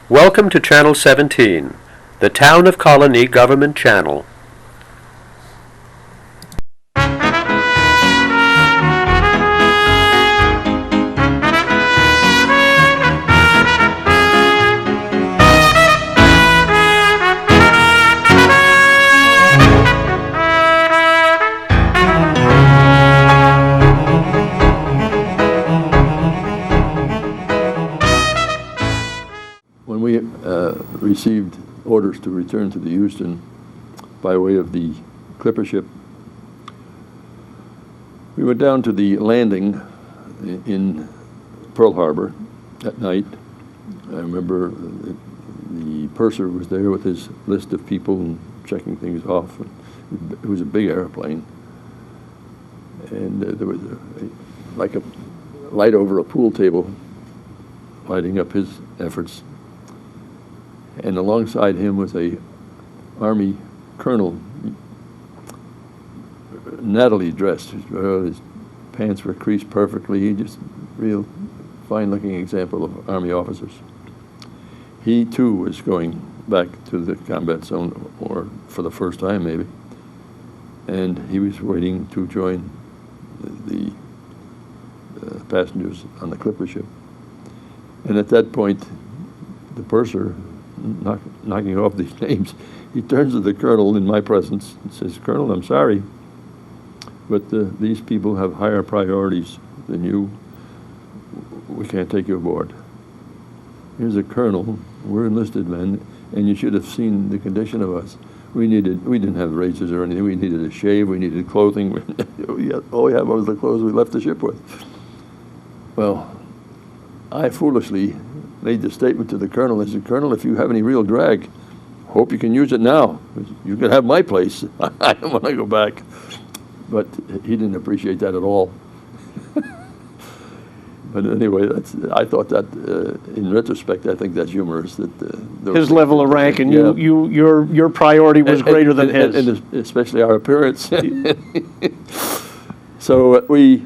Welcome to Channel 17, the Town of Colonie Government Channel. When we received orders to return to the Houston by way of the clipper ship, we went down to the landing in Pearl Harbor at night. I remember the purser was there with his list of people and checking things off. It was a big airplane, and there was like a light over a pool table lighting up his efforts. And alongside him was a Army colonel, nattily dressed. His pants were creased perfectly. He just real fine-looking example of Army officers. He too was going back to the combat zone, or for the first time maybe, and he was waiting to join the passengers on the clipper ship. And at that point, the purser, knocking off these names, he turns to the colonel in my presence and says, "Colonel, I'm sorry, but these people have higher priorities than you. We can't take you aboard. Here's a colonel, we're enlisted men, and you should have seen the condition of us. We didn't have razors or anything. We needed a shave, we needed clothing. All we had was the clothes we left the ship with." Well, I foolishly made the statement to the colonel. I said, "Colonel, if you have any real drag, hope you can use it now. You can have my place. I don't want to go back." But he didn't appreciate that at all. But anyway, I thought that, in retrospect, I think that's humorous. That his level of rank and yeah. your priority was greater than his, and especially our appearance. So we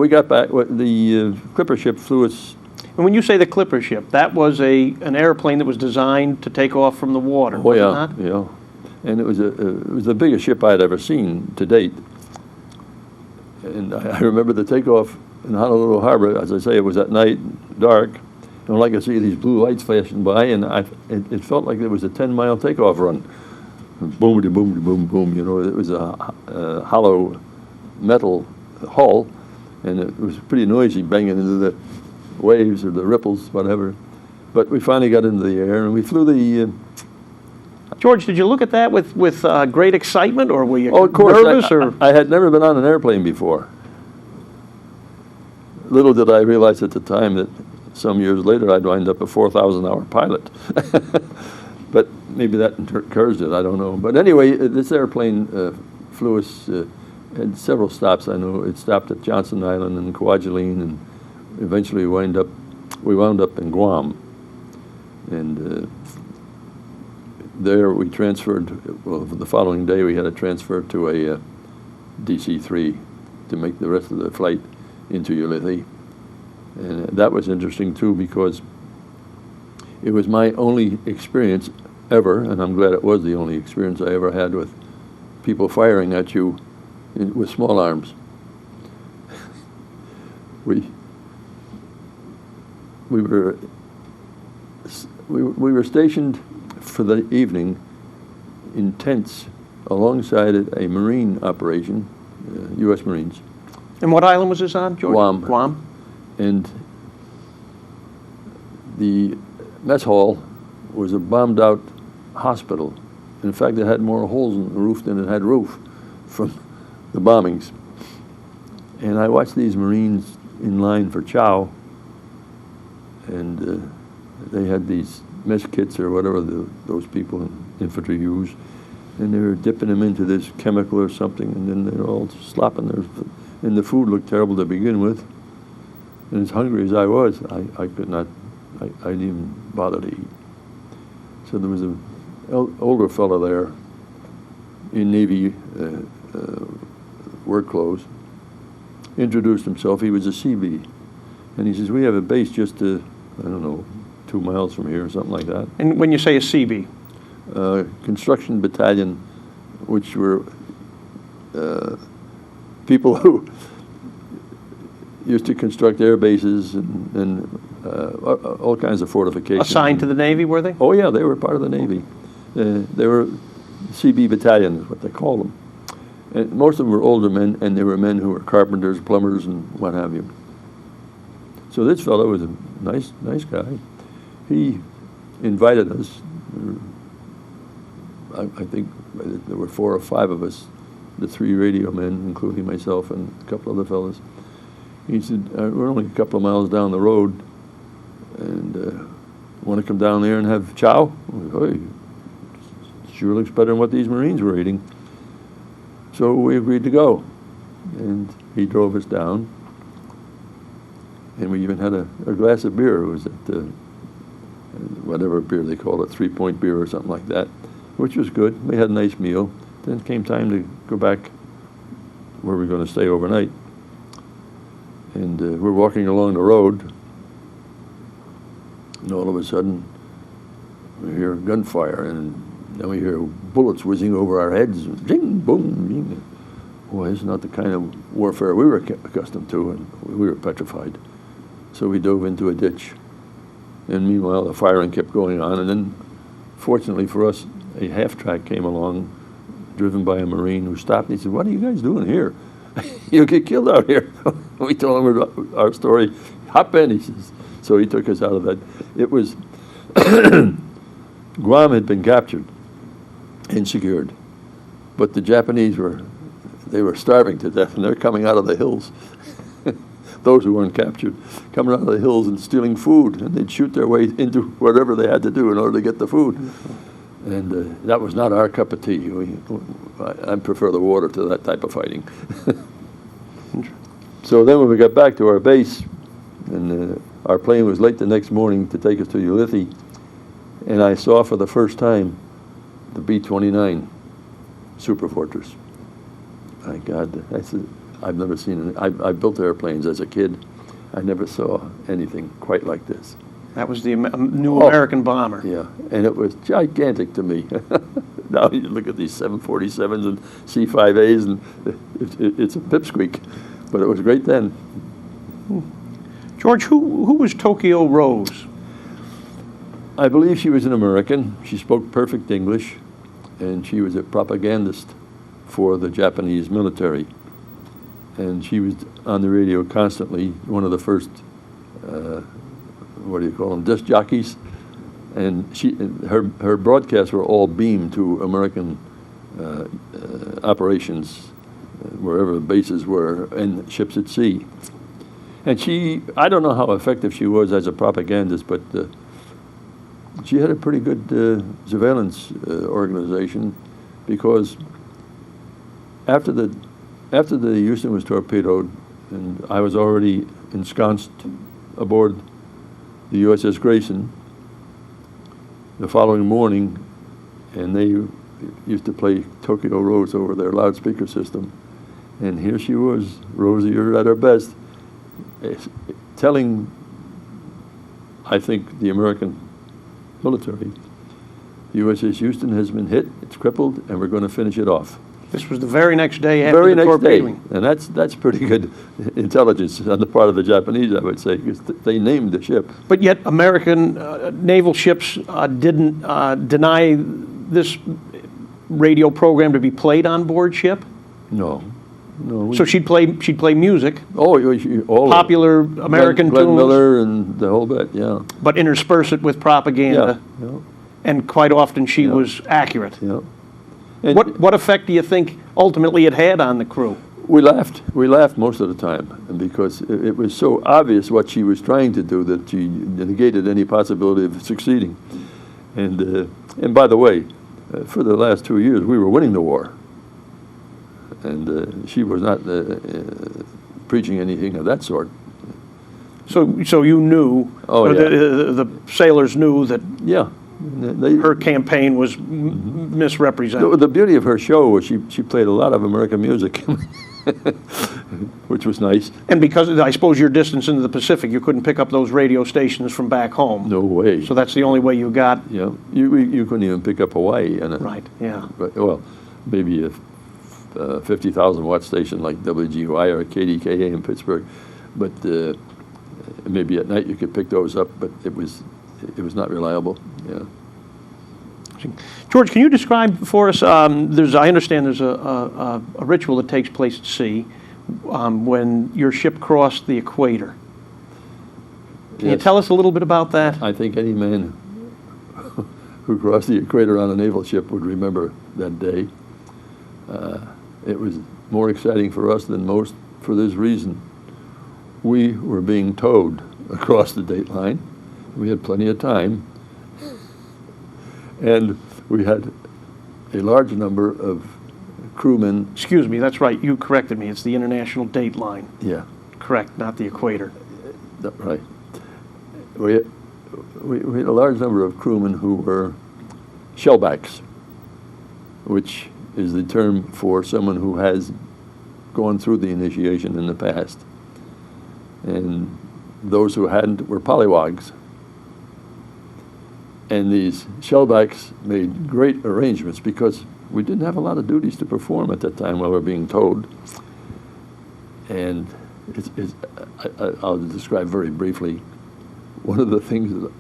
got back. The clipper ship flew us. And when you say the clipper ship, that was an airplane that was designed to take off from the water. Oh was yeah, it not? yeah, and it was the biggest ship I had ever seen to date. And I remember the takeoff in Honolulu Harbor. As I say, it was at night, dark, and all I could see these blue lights flashing by, and it felt like it was a 10-mile takeoff run. Boom, boom, boom, boom. You know, it was a hollow metal hull, and it was pretty noisy, banging into the waves or the ripples, whatever. But we finally got into the air, and we flew the... George, did you look at that with great excitement, or were you of course, nervous? I had never been on an airplane before. Little did I realize at the time that some years later I'd wind up a 4,000-hour pilot. But maybe that encouraged it, I don't know. But anyway, this airplane flew us, had several stops. I know it stopped at Johnson Island and Kwajalein, and eventually we wound up in Guam, and there we transferred. Well, the following day we had to transfer to a DC-3 to make the rest of the flight into Ulithi, and that was interesting too, because it was my only experience ever, and I'm glad it was the only experience I ever had with people firing at you with small arms. We were stationed for the evening in tents alongside a Marine operation, U.S. Marines. And what island was this on, George? Guam. Guam. And the mess hall was a bombed-out hospital. In fact, it had more holes in the roof than it had roof from the bombings. And I watched these Marines in line for chow, and they had these mess kits or whatever those people in infantry use, and they were dipping them into this chemical or something, and then they're all slopping their, and the food looked terrible to begin with. And as hungry as I was, I could not, I didn't even bother to eat. So there was an older fellow there in Navy work clothes, introduced himself. He was a CB. And he says, "We have a base just, I don't know, 2 miles from here, something like that. And when you say a CB? Construction battalion, which were people who used to construct air bases and all kinds of fortifications. Assigned to the Navy, were they? Oh yeah, they were part of the Navy. They were CB battalion is what they call them. And most of them were older men, and they were men who were carpenters, plumbers, and what have you. So this fellow was a nice guy. He invited us. I think there were 4 or 5 of us, the 3 radio men, including myself and a couple other fellows. He said, we're only a couple of miles down the road, and want to come down there and have chow? Hey, sure looks better than what these Marines were eating. So we agreed to go, and he drove us down, and we even had a glass of beer. It was at whatever beer they call it, 3 Point beer or something like that, which was good. We had a nice meal. Then it came time to go back where we were going to stay overnight. And we're walking along the road, and all of a sudden we hear gunfire, and then we hear bullets whizzing over our heads, ding, boom, ding. Boy, it's not the kind of warfare we were accustomed to, and we were petrified. So we dove into a ditch, and meanwhile the firing kept going on, and then fortunately for us, a half-track came along, driven by a Marine who stopped, and he said, "What are you guys doing here? You'll get killed out here." We told him our story. "Hop in," he says. So he took us out of that. It was, Guam had been captured and secured, but the Japanese were starving to death, and they're coming out of the hills. Those who weren't captured, coming out of the hills and stealing food, and they'd shoot their way into whatever they had to do in order to get the food. And that was not our cup of tea. I prefer the water to that type of fighting. So then when we got back to our base, and our plane was late the next morning to take us to Ulithi, and I saw for the first time the B-29 Super Fortress. My God, I've never seen it. I built airplanes as a kid. I never saw anything quite like this. That was the new American bomber. Yeah, and it was gigantic to me. Now you look at these 747s and C-5As, and it's a pipsqueak, but it was great then. George, who was Tokyo Rose? I believe she was an American. She spoke perfect English, and she was a propagandist for the Japanese military. And she was on the radio constantly, one of the first what do you call them, disc jockeys, and her broadcasts were all beamed to American operations, wherever the bases were, and ships at sea. And I don't know how effective she was as a propagandist, but she had a pretty good surveillance organization, because after the Houston was torpedoed, and I was already ensconced aboard the USS Grayson the following morning, and they used to play Tokyo Rose over their loudspeaker system. And here she was, Rosie at her best, telling, I think, the American military, the USS Houston has been hit, it's crippled, and we're going to finish it off. This was the very next day after the torpedoing. And that's pretty good intelligence on the part of the Japanese, I would say, because they named the ship. But yet American naval ships didn't deny this radio program to be played on board ship? No. So she'd play music. All popular American Glenn tunes. Miller and the whole bit, yeah. But intersperse it with propaganda. Yeah. And quite often she was accurate. Yeah. What effect do you think ultimately it had on the crew? We laughed most of the time, and because it was so obvious what she was trying to do that she negated any possibility of succeeding. And by the way, for the last 2 years we were winning the war, and she was not preaching anything of that sort. So you knew, the sailors knew that. Yeah. Her campaign was misrepresented. The beauty of her show was she played a lot of American music. which was nice. And because, I suppose your distance into the Pacific, you couldn't pick up those radio stations from back home. No way. So that's the only way you got. Yeah, you couldn't even pick up Hawaii. Right, yeah. But, well, maybe a 50,000 watt station like WGY or KDKA in Pittsburgh, but maybe at night you could pick those up, but it was not reliable. Yeah. George, can you describe for us? I understand there's a ritual that takes place at sea when your ship crossed the equator. Can you tell us a little bit about that? I think any man who crossed the equator on a naval ship would remember that day. It was more exciting for us than most for this reason. We were being towed across the date line. We had plenty of time. And we had a large number of crewmen. Excuse me, that's right. You corrected me. It's the international date line. Yeah. Correct, not the equator. Right. We had a large number of crewmen who were shellbacks, which is the term for someone who has gone through the initiation in the past. And those who hadn't were polywogs. And these shellbacks made great arrangements because we didn't have a lot of duties to perform at that time while we were being towed. And I'll describe very briefly. One of the things that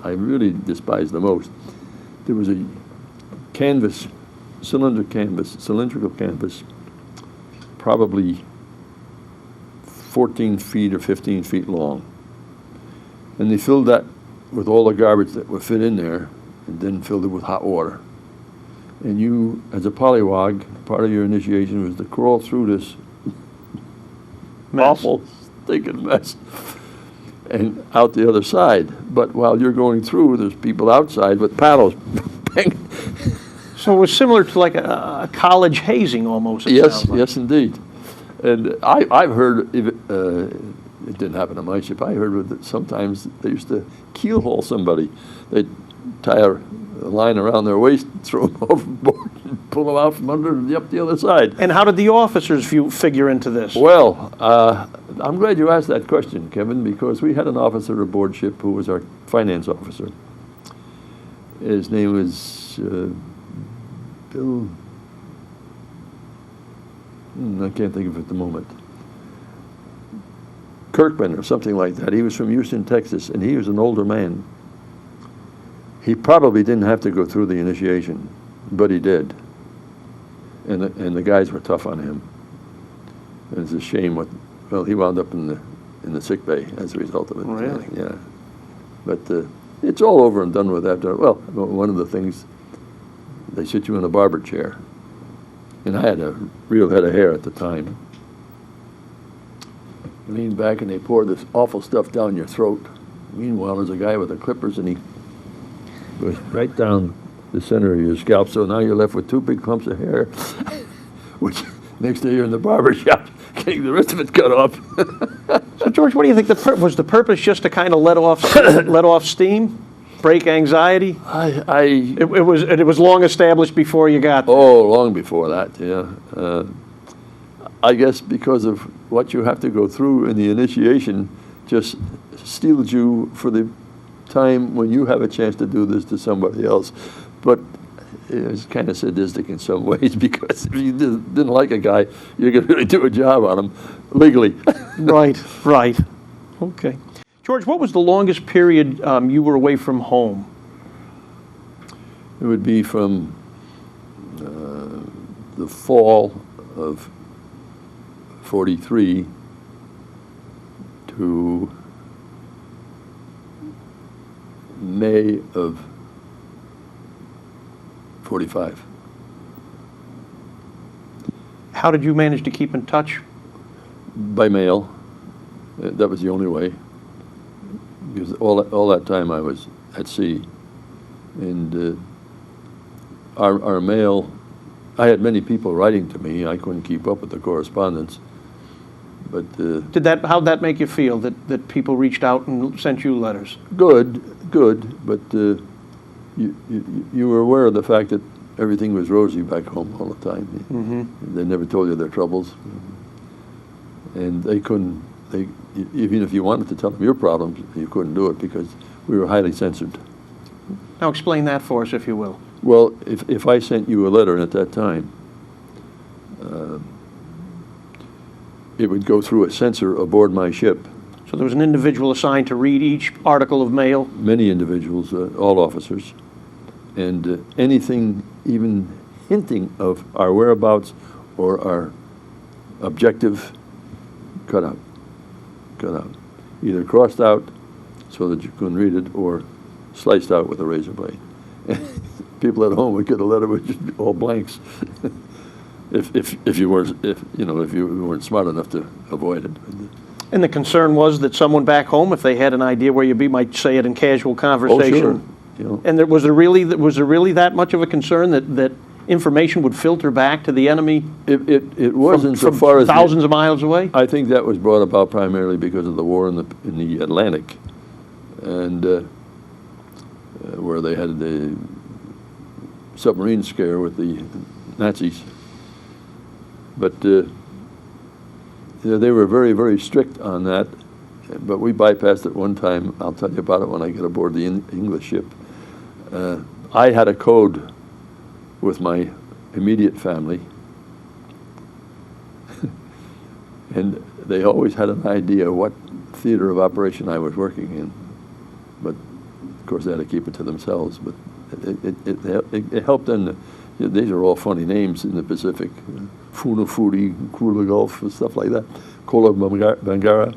I really despise the most, there was a cylindrical canvas, probably 14 feet or 15 feet long. And they filled that with all the garbage that would fit in there, and then filled it with hot water. And you, as a polywog, part of your initiation was to crawl through this awful, stinking mess and out the other side. But while you're going through, there's people outside with paddles. So it was similar to like a college hazing almost. Yes, yes, indeed. And I've heard, it didn't happen on my ship, I heard that sometimes they used to keelhaul somebody. They'd tie a line around their waist, throw them overboard, and pull them out from under and up the other side. And how did the officers figure into this? Well, I'm glad you asked that question, Kevin, because we had an officer aboard ship who was our finance officer. His name was Bill, I can't think of it at the moment. Kirkman or something like that. He was from Houston, Texas, and he was an older man. He probably didn't have to go through the initiation, but he did. And the guys were tough on him. And it's a shame well, he wound up in the sick bay as a result of it. Really? Yeah. But it's all over and done with after. Well, one of the things, they sit you in a barber chair. And I had a real head of hair at the time. Lean back and they pour this awful stuff down your throat. Meanwhile, there's a guy with the clippers and he goes right down the center of your scalp. So now you're left with two big clumps of hair, which next day you're in the barber shop getting the rest of it cut off. So George, what do you think was the purpose? Just to kind of let off steam, break anxiety? It was long established before you got there. Oh, long before that, yeah. I guess because of what you have to go through in the initiation just steals you for the time when you have a chance to do this to somebody else. But it's kind of sadistic in some ways because if you didn't like a guy, you could really do a job on him legally. Right. Okay. George, what was the longest period you were away from home? It would be from the fall of 43 to May of 45. How did you manage to keep in touch? By mail. That was the only way. Because all that time I was at sea. And our mail, I had many people writing to me. I couldn't keep up with the correspondence. But how'd that make you feel, that people reached out and sent you letters? Good, but you were aware of the fact that everything was rosy back home all the time. Mm-hmm. They never told you their troubles. And they couldn't, even if you wanted to tell them your problems, you couldn't do it because we were highly censored. Now explain that for us, if you will. Well, if I sent you a letter at that time, it would go through a censor aboard my ship. So there was an individual assigned to read each article of mail? Many individuals, all officers, and anything even hinting of our whereabouts or our objective, cut out. Either crossed out so that you couldn't read it or sliced out with a razor blade. People at home would get a letter with just all blanks. if you weren't smart enough to avoid it. And the concern was that someone back home, if they had an idea where you'd be, might say it in casual conversation. Oh, sure. And was there really that much of a concern that information would filter back to the enemy? It wasn't so from far as thousands of miles away. I think that was brought about primarily because of the war in the Atlantic, and where they had the submarine scare with the Nazis. But they were very, very strict on that. But we bypassed it one time. I'll tell you about it when I get aboard the English ship. I had a code with my immediate family, and they always had an idea what theater of operation I was working in. But of course, they had to keep it to themselves. But it helped them. These are all funny names in the Pacific: Funafuri, Kula Gulf, and stuff like that. Kola Bangara.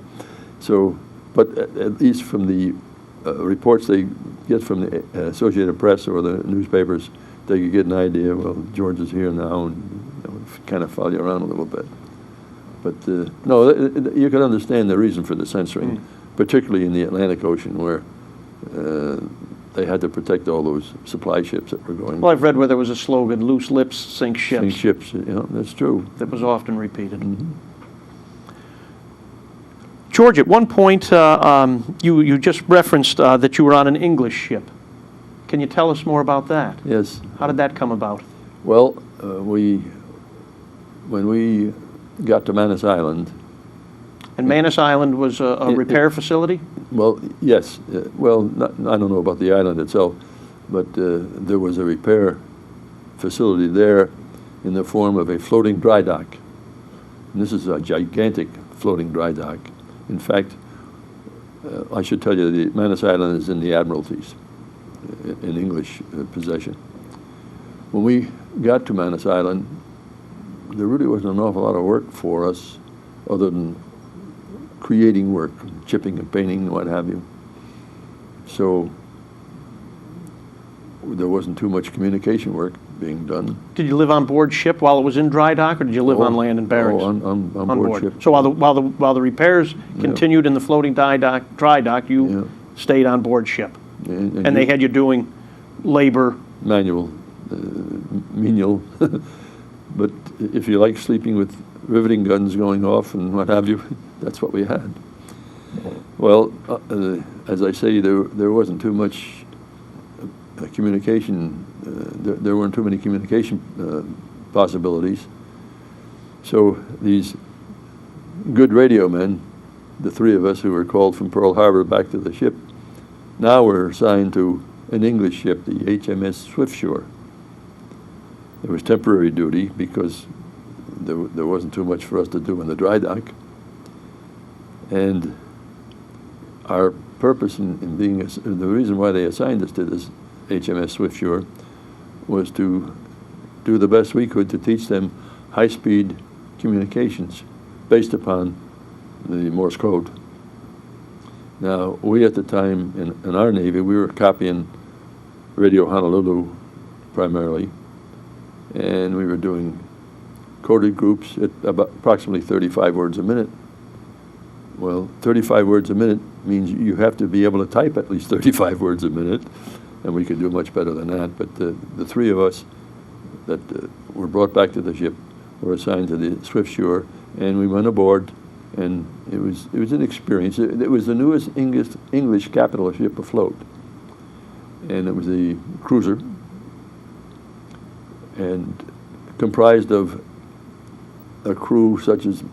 So, but at least from the reports they get from the Associated Press or the newspapers, they could get an idea. Well, George is here now, and kind of follow you around a little bit. But no, you can understand the reason for the censoring, particularly in the Atlantic Ocean, where they had to protect all those supply ships that were going. Well, I've read where there was a slogan, "Loose lips sink ships." Sink ships, that's true. That was often repeated. Mm-hmm. George, at one point, you just referenced that you were on an English ship. Can you tell us more about that? Yes. How did that come about? Well, when we got to Manus Island. And Manus Island was a repair facility? Well, yes. I don't know about the island itself, but there was a repair facility there in the form of a floating dry dock. And this is a gigantic floating dry dock. In fact, I should tell you, the Manus Island is in the Admiralties, in English possession. When we got to Manus Island, there really wasn't an awful lot of work for us other than creating work, chipping and painting and what have you. So there wasn't too much communication work being done. Did you live on board ship while it was in dry dock, or did you live on land in barracks? On board ship. So while the repairs continued in the floating dry dock, you stayed on board ship. And they had you doing labor. Manual, menial. But if you like sleeping with riveting guns going off and what have you, that's what we had. Well, as I say, there wasn't too much communication. There weren't too many communication possibilities. So these good radio men, the three of us who were called from Pearl Harbor back to the ship, now were assigned to an English ship, the HMS Swiftshore. There was temporary duty because there wasn't too much for us to do in the dry dock. And our purpose in being, the reason why they assigned us to this HMS Swiftshore was to do the best we could to teach them high-speed communications based upon the Morse code. Now, we at the time in our Navy, we were copying Radio Honolulu primarily, and we were doing coded groups at about approximately 35 words a minute. Well, 35 words a minute means you have to be able to type at least 35 words a minute, and we could do much better than that. But the three of us that were brought back to the ship were assigned to the Swiftshore, and we went aboard, and it was an experience. It was the newest English capital ship afloat, and it was a cruiser, and comprised of a crew such as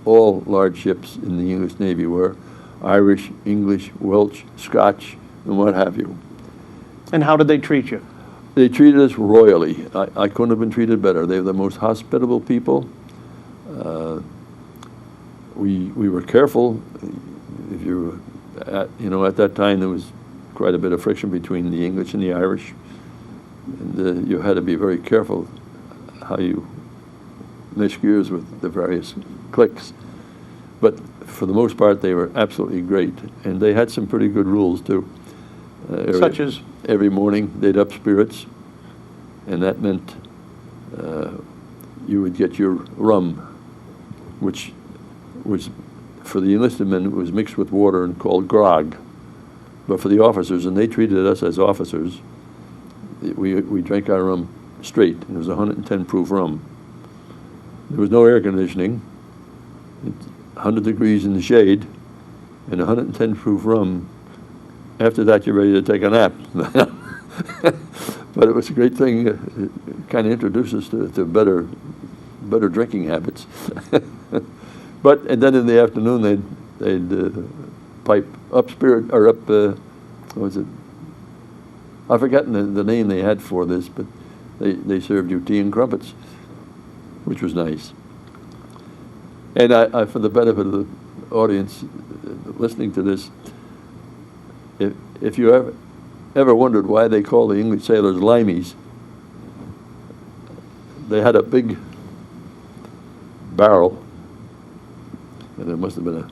all large ships in the English Navy were Irish, English, Welsh, Scotch, and what have you. And how did they treat you? They treated us royally. I couldn't have been treated better. They were the most hospitable people. We were careful. If you at that time there was quite a bit of friction between the English and the Irish, and you had to be very careful how you mesh gears with the various cliques. But for the most part, they were absolutely great, and they had some pretty good rules too. Such as? Every morning they'd up spirits, and that meant you would get your rum, which was, for the enlisted men, it was mixed with water and called grog. But for the officers, and they treated us as officers, we drank our rum straight. It was 110 proof rum. There was no air conditioning. 100 degrees in the shade, and 110 proof rum. After that, you're ready to take a nap. But it was a great thing. It kind of introduced us to better drinking habits. And then in the afternoon, they'd pipe up spirit, or up, what was it? I've forgotten the name they had for this, but they served you tea and crumpets, which was nice. And I, for the benefit of the audience listening to this, if you ever wondered why they call the English sailors limeys, they had a big barrel, and it must have been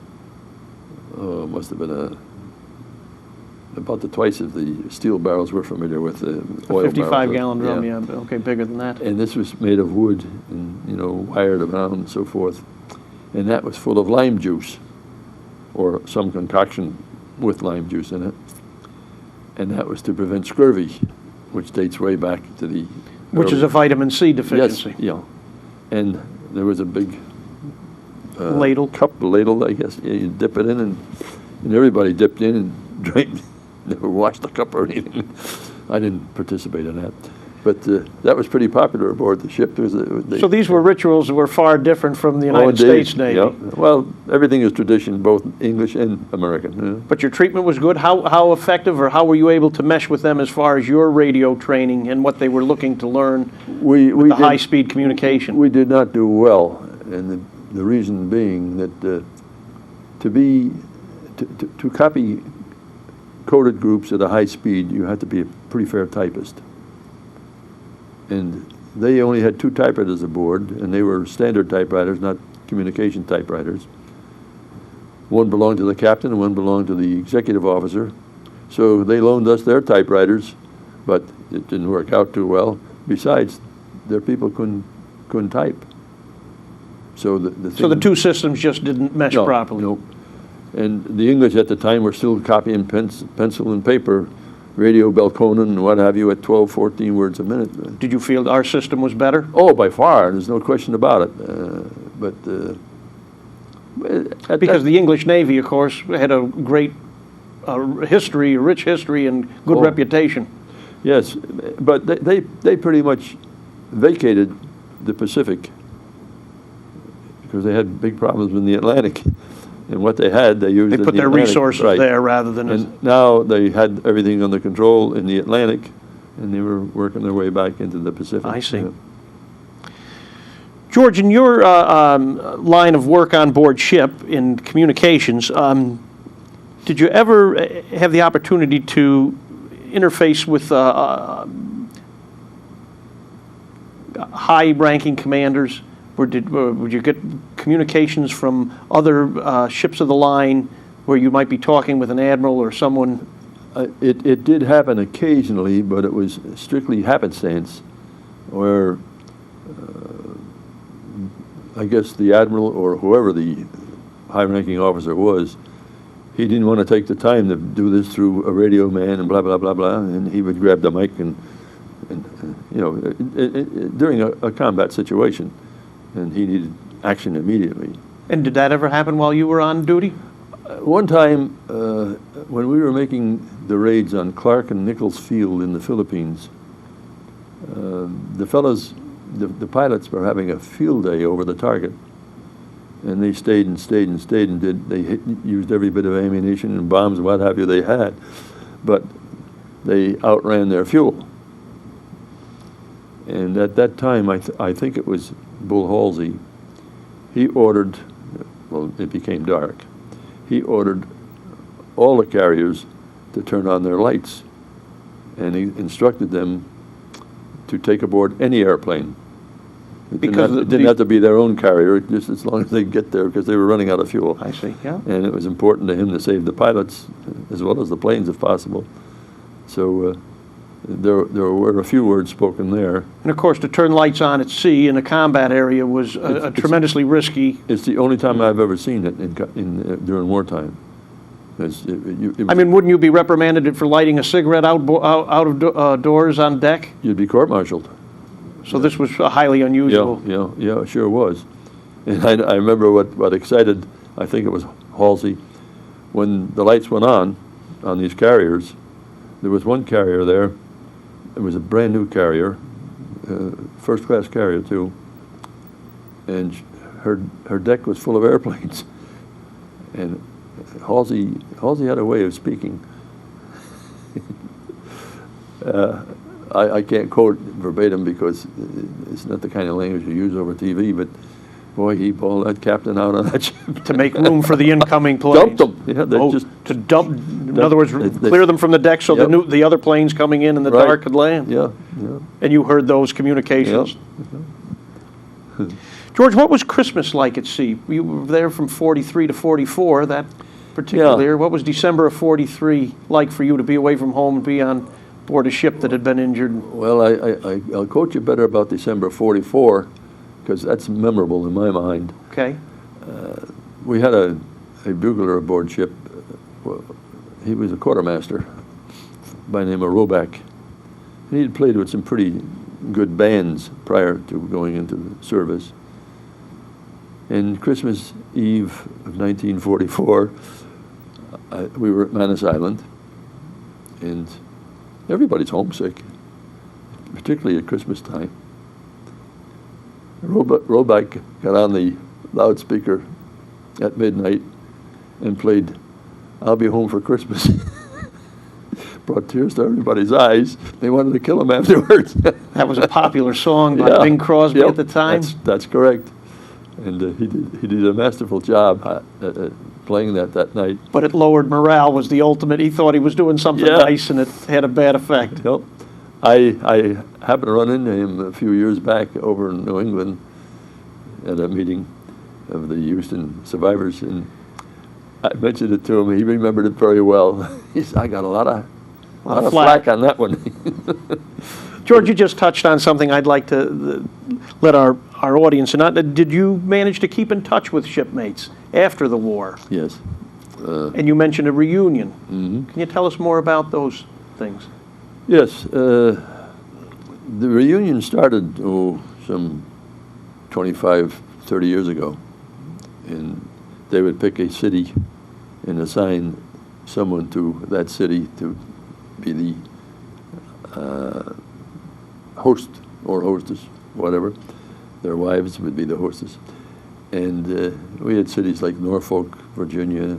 about the twice of the steel barrels we're familiar with. Oil 55-gallon drum, yeah, okay, bigger than that. And this was made of wood and wired around and so forth, and that was full of lime juice, or some concoction with lime juice in it. And that was to prevent scurvy, which dates way back to the... Which is a vitamin C deficiency. Yes, yeah. And there was a big... ladle? Ladle, I guess. Yeah, you dip it in, and everybody dipped in and drank. Never washed the cup or anything. I didn't participate in that. But that was pretty popular aboard the ship. So these were rituals that were far different from the United States Navy. Yeah. Well, everything is tradition, both English and American. Yeah. But your treatment was good? How effective, or how were you able to mesh with them as far as your radio training and what they were looking to learn with the high-speed communication? We did not do well, and the reason being that to copy coded groups at a high speed, you had to be a pretty fair typist. And they only had 2 typewriters aboard, and they were standard typewriters, not communication typewriters. One belonged to the captain and one belonged to the executive officer. So they loaned us their typewriters, but it didn't work out too well. Besides, their people couldn't type. So the 2 systems just didn't mesh properly. No. And the English at the time were still copying pencil and paper, radio Belconnen and what have you, at 12, 14 words a minute. Did you feel our system was better? Oh, by far. There's no question about it. Because the English Navy, of course, had a great history, a rich history, and good reputation. Yes, but they pretty much vacated the Pacific because they had big problems in the Atlantic. And what they had, they used. They put their resources there rather than. And now they had everything under control in the Atlantic, and they were working their way back into the Pacific. I see. Yeah. George, in your line of work on board ship in communications, did you ever have the opportunity to interface with high-ranking commanders? Would you get communications from other ships of the line where you might be talking with an admiral or someone? It did happen occasionally, but it was strictly happenstance, where I guess the admiral or whoever the high-ranking officer was, he didn't want to take the time to do this through a radio man and blah, blah, blah, blah, and he would grab the mic and during a combat situation. And he needed action immediately. And did that ever happen while you were on duty? One time, when we were making the raids on Clark and Nichols Field in the Philippines, the pilots were having a field day over the target. And they stayed and stayed and stayed and used every bit of ammunition and bombs and what have you they had. But they outran their fuel. And at that time, I think it was Bull Halsey, he ordered, well, it became dark, he ordered all the carriers to turn on their lights. And he instructed them to take aboard any airplane. It didn't have to be their own carrier, just as long as they get there, because they were running out of fuel. I see, yeah. And it was important to him to save the pilots as well as the planes if possible. So there were a few words spoken there. And of course, to turn lights on at sea in a combat area was tremendously risky. It's the only time I've ever seen it during wartime. I mean, wouldn't you be reprimanded for lighting a cigarette out of doors on deck? You'd be court-martialed. So this was highly unusual. Yeah, it sure was. And I remember what excited, I think it was Halsey, when the lights went on these carriers. There was one carrier there. It was a brand new carrier, first-class carrier too. And her deck was full of airplanes. And Halsey had a way of speaking. I can't quote verbatim because it's not the kind of language you use over TV, but boy, he pulled that captain out on that ship. To make room for the incoming planes. Dumped them. Yeah, to dump, in other words, clear them from the deck so the other planes coming in the dark could land. Yeah. And you heard those communications. Yeah. George, what was Christmas like at sea? You were there from 43 to 44, that particular year. What was December of 43 like for you to be away from home and be on board a ship that had been injured? Well, I'll quote you better about December 44, because that's memorable in my mind. Okay. We had a bugler aboard ship. He was a quartermaster by the name of Roback. He had played with some pretty good bands prior to going into service. And Christmas Eve of 1944, we were at Manus Island, and everybody's homesick, particularly at Christmas time. Roback got on the loudspeaker at midnight and played "I'll Be Home for Christmas." Brought tears to everybody's eyes. They wanted to kill him afterwards. That was a popular song by Bing Crosby at the time? That's correct. And he did a masterful job playing that night. But it lowered morale, was the ultimate. He thought he was doing something nice, and it had a bad effect. Yep. I happened to run into him a few years back over in New England at a meeting of the Houston survivors, and I mentioned it to him. He remembered it very well. He said, I got a lot of flack on that one. George, you just touched on something I'd like to let our audience know. Did you manage to keep in touch with shipmates after the war? Yes. And you mentioned a reunion. Mm-hmm. Can you tell us more about those things? Yes. The reunion started, some 25, 30 years ago. And they would pick a city and assign someone to that city to be the host or hostess, whatever. Their wives would be the hostess. And we had cities like Norfolk, Virginia,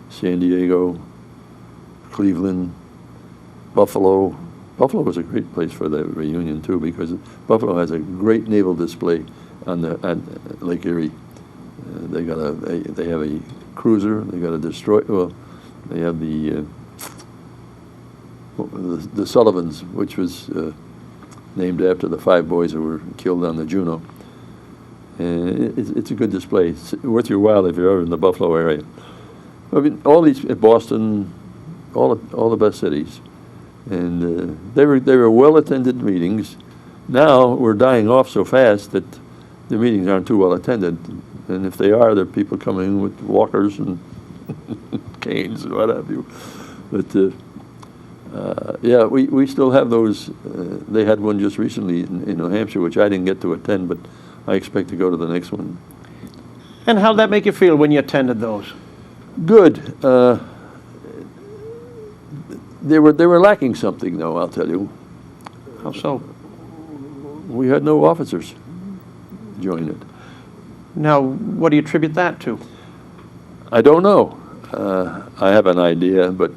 San Diego, Cleveland, Buffalo. Buffalo was a great place for the reunion too, because Buffalo has a great naval display at Lake Erie. They have a cruiser. They got a destroyer. Well, they have the Sullivans, which was named after the 5 boys who were killed on the Juno. And it's a good display. It's worth your while if you're ever in the Buffalo area. I mean, all these, Boston, all the best cities, and they were well-attended meetings. Now we're dying off so fast that the meetings aren't too well attended, and if they are, there are people coming with walkers and canes and what have you. But yeah, we still have those. They had one just recently in New Hampshire, which I didn't get to attend, but I expect to go to the next one. And how did that make you feel when you attended those? Good. They were lacking something, though, I'll tell you. How so? We had no officers join it. Now, what do you attribute that to? I don't know. I have an idea, but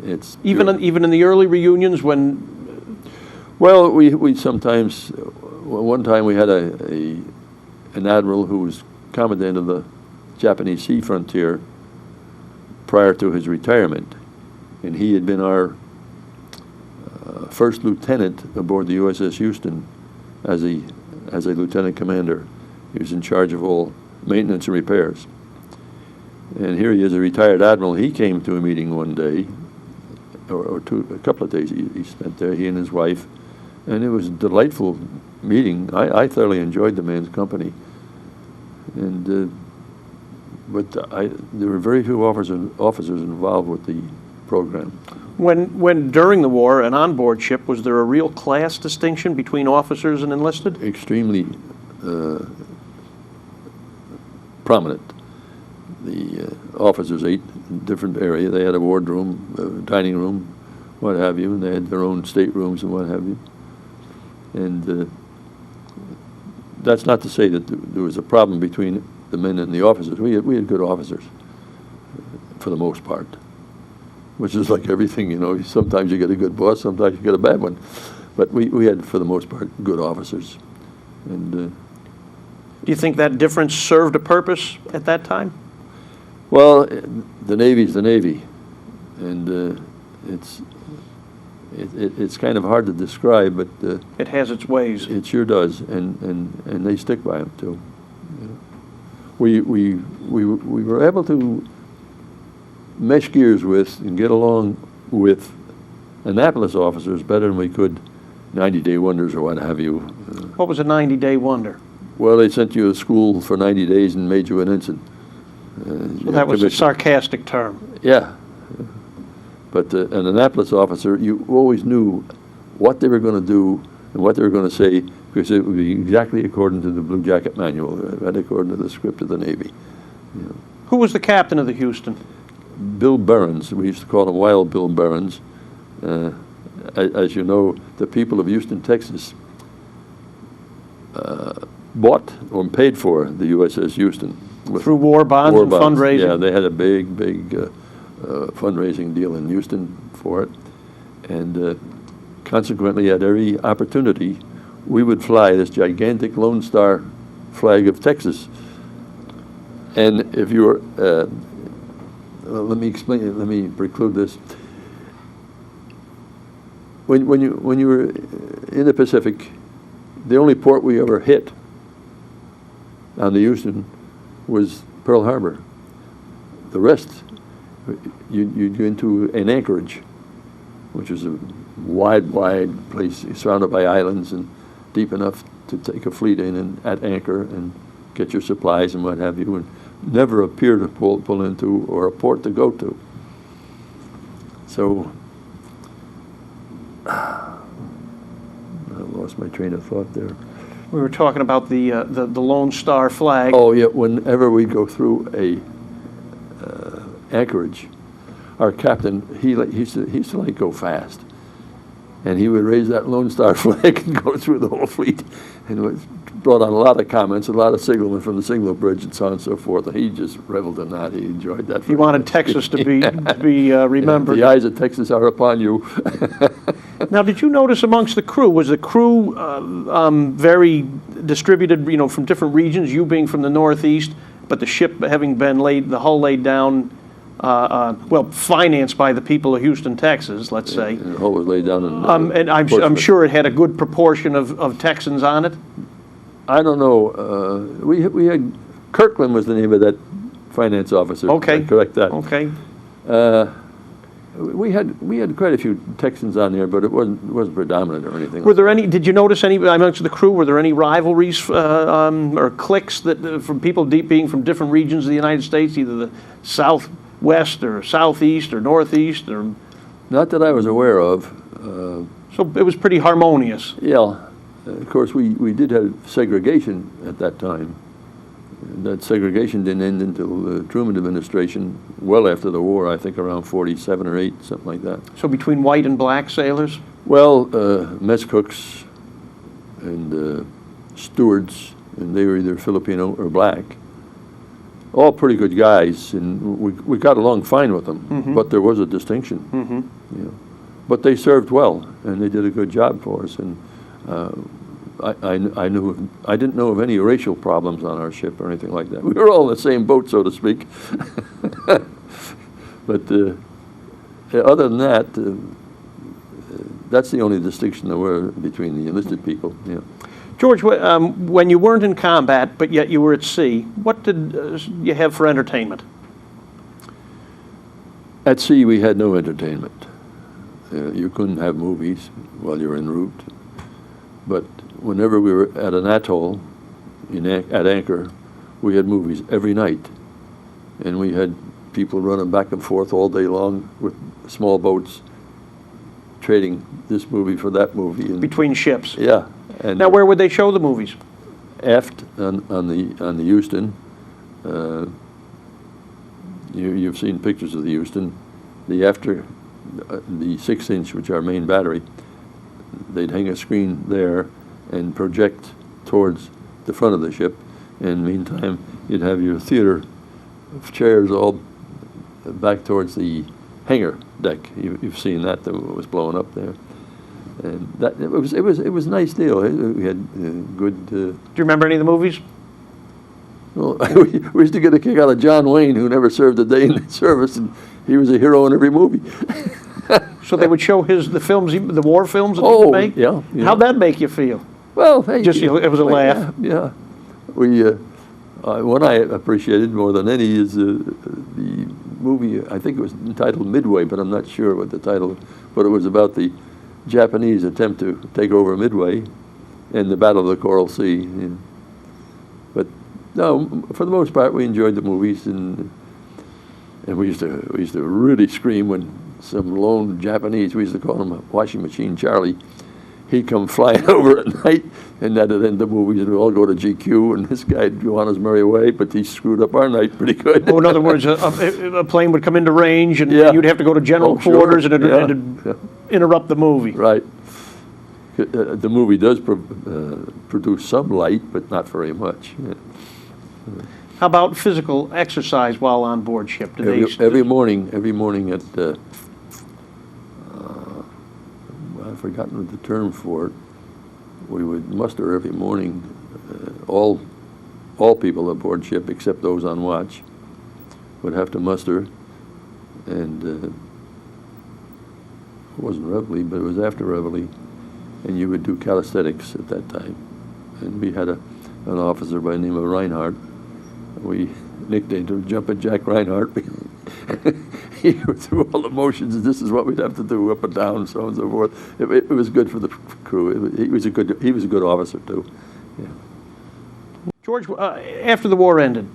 it's Even in the early reunions when, well, we sometimes, one time we had an admiral who was commandant of the Japanese sea frontier prior to his retirement, and he had been our first lieutenant aboard the USS Houston as a lieutenant commander. He was in charge of all maintenance and repairs. And here he is, a retired admiral. He came to a meeting one day, or a couple of days he spent there, he and his wife, and it was a delightful meeting. I thoroughly enjoyed the man's company. And but there were very few officers involved with the program. when during the war, an onboard ship, was there a real class distinction between officers and enlisted? Extremely prominent. The officers ate in different area. They had a wardroom, dining room, what have you, and they had their own staterooms and what have you. And that's not to say that there was a problem between the men and the officers. We had good officers, for the most part, which is like everything, you know. Sometimes you get a good boss, sometimes you get a bad one. But we had, for the most part, good officers. And Do you think that difference served a purpose at that time? well, the Navy's the Navy, and it's kind of hard to describe, but It has its ways. it sure does, and they stick by them too. You know. We were able to mesh gears with and get along with Annapolis officers better than we could 90-day wonders or what have you. What was a 90-day wonder? Well, they sent you to school for 90 days and made you an ensign. Well, that was a sarcastic term. Yeah. But an Annapolis officer, you always knew what they were going to do and what they were going to say, because it would be exactly according to the Blue Jacket Manual, right according to the script of the Navy. You know. Who was the captain of the Houston? Bill Burns, we used to call him Wild Bill Burns. As you know, the people of Houston, Texas, bought or paid for the USS Houston. Through war bonds and fundraising? Yeah, they had a big fundraising deal in Houston for it. And consequently, at every opportunity, we would fly this gigantic Lone Star flag of Texas. And if you were, let me explain, let me preclude this. When you were in the Pacific, the only port we ever hit on the Houston was Pearl Harbor. The rest, you'd go into an anchorage, which is a wide place surrounded by islands and deep enough to take a fleet in and at anchor and get your supplies and what have you, and never a pier to pull into or a port to go to. So I lost my train of thought there. We were talking about the Lone Star flag. Oh yeah, whenever we go through a anchorage, our captain he used to like go fast, and he would raise that Lone Star flag and go through the whole fleet, and it brought on a lot of comments, a lot of signalmen from the signal bridge and so on and so forth. And he just reveled in that. He enjoyed that. He wanted Texas to be remembered. The eyes of Texas are upon you. Now, did you notice amongst the crew, was the crew very distributed, you know, from different regions, you being from the Northeast, but the ship having been the hull laid down, well, financed by the people of Houston, Texas, let's say. And the hull was laid down in and I'm sure it had a good proportion of Texans on it? I don't know. We had, Kirkland was the name of that finance officer. Okay. Correct that. Okay. We had quite a few Texans on there, but it wasn't predominant or anything. Were there any? Did you notice any amongst the crew? Were there any rivalries or cliques that from people being from different regions of the United States, either the Southwest or Southeast or Northeast, or? Not that I was aware of. So it was pretty harmonious. Yeah, of course we did have segregation at that time. That segregation didn't end until the Truman administration, well after the war, I think around 47 or 8, something like that. So between white and black sailors? Well, mess cooks and stewards and they were either Filipino or black. All pretty good guys, and we got along fine with them, but there was a distinction. You know. But they served well, and they did a good job for us. And I didn't know of any racial problems on our ship or anything like that. We were all in the same boat, so to speak. But other than that, that's the only distinction there were between the enlisted people. Yeah. George, when you weren't in combat, but yet you were at sea, what did you have for entertainment? At sea, we had no entertainment. You couldn't have movies while you were en route. But whenever we were at an atoll, at anchor, we had movies every night. And we had people running back and forth all day long with small boats, trading this movie for that movie. And between ships? Yeah. And now, where would they show the movies? Aft on the Houston. You've seen pictures of the Houston. The after, the 6-inch, which our main battery, they'd hang a screen there and project towards the front of the ship. And meantime, you'd have your theater of chairs all back towards the hangar deck. You've seen that was blowing up there. And that it was a nice deal. We had good. Do you remember any of the movies? Well, we used to get a kick out of John Wayne, who never served a day in the service, and he was a hero in every movie. So they would show the films, the war films that he would make? Yeah. How'd that make you feel? Well, hey, it was a laugh. Yeah. One I appreciated more than any is the movie. I think it was entitled Midway, but I'm not sure what the title. But it was about the Japanese attempt to take over Midway and the Battle of the Coral Sea. You know. But no, for the most part, we enjoyed the movies, and we used to really scream when some lone Japanese, we used to call him Washing Machine Charlie, he'd come flying over at night, and that'd end the movies, and we'd all go to GQ, and this guy'd go on his merry way, but he screwed up our night pretty good. Oh, in other words, a plane would come into range, and you'd have to go to general quarters, sure. and it'd interrupt the movie. Right. The movie does produce some light, but not very much. Yeah. How about physical exercise while on board ship? Every morning at I've forgotten the term for it. We would muster every morning, all people aboard ship except those on watch would have to muster, and it wasn't reveille, but it was after reveille, and you would do calisthenics at that time. And we had an officer by the name of Reinhardt. We nicknamed him Jumpin' Jack Reinhardt. He went through all the motions, and this is what we'd have to do, up and down, so on and so forth. It was good for the crew. He was a good officer too. Yeah. George, after the war ended,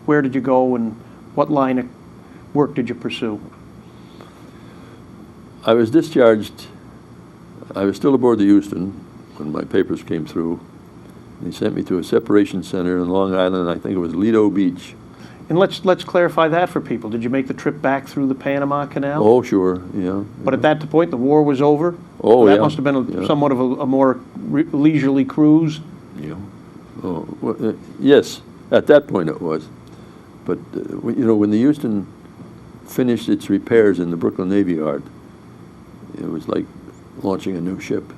where did you go, and what line of work did you pursue? I was discharged. I was still aboard the Houston when my papers came through. They sent me to a separation center in Long Island. I think it was Lido Beach. And let's clarify that for people. Did you make the trip back through the Panama Canal? Oh, sure, yeah. But at that point, the war was over? Oh, that yeah. Must have been somewhat of a more leisurely cruise? Yeah. Oh, well, yes, at that point it was. But, when the Houston finished its repairs in the Brooklyn Navy Yard, it was like launching a new ship.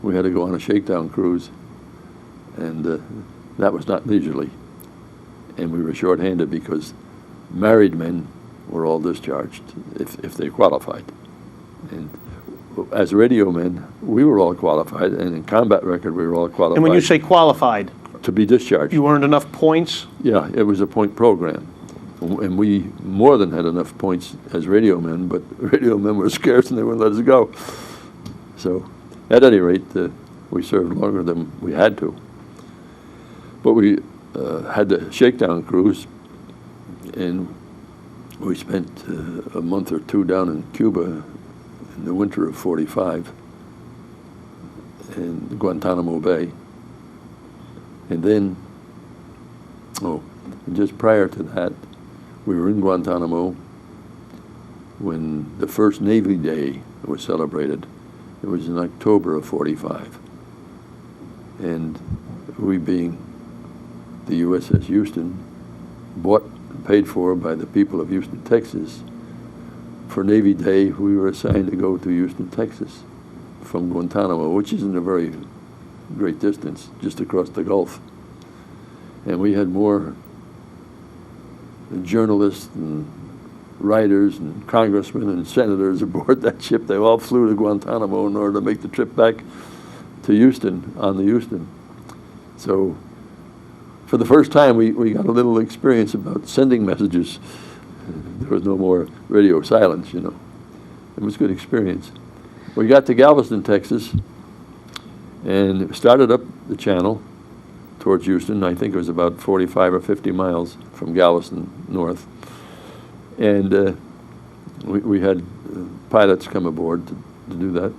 We had to go on a shakedown cruise, and that was not leisurely. And we were short-handed because married men were all discharged if they qualified. And as radio men, we were all qualified, and in combat record, we were all qualified. And when you say qualified? To be discharged. You earned enough points? Yeah, it was a point program. And we more than had enough points as radio men, but radio men were scarce and they wouldn't let us go. So, at any rate, we served longer than we had to. But we had the shakedown cruise, and we spent a month or two down in Cuba in the winter of '45 in Guantanamo Bay. And then, just prior to that, we were in Guantanamo when the first Navy Day was celebrated. It was in October of '45. And we, being the USS Houston, bought and paid for by the people of Houston, Texas, for Navy Day, we were assigned to go to Houston, Texas from Guantanamo, which isn't a very great distance, just across the Gulf. And we had more journalists and writers and congressmen and senators aboard that ship. They all flew to Guantanamo in order to make the trip back to Houston, on the Houston. So for the first time, we got a little experience about sending messages. There was no more radio silence, you know. It was a good experience. We got to Galveston, Texas, and started up the channel towards Houston. I think it was about 45 or 50 miles from Galveston north. And we had pilots come aboard to do that.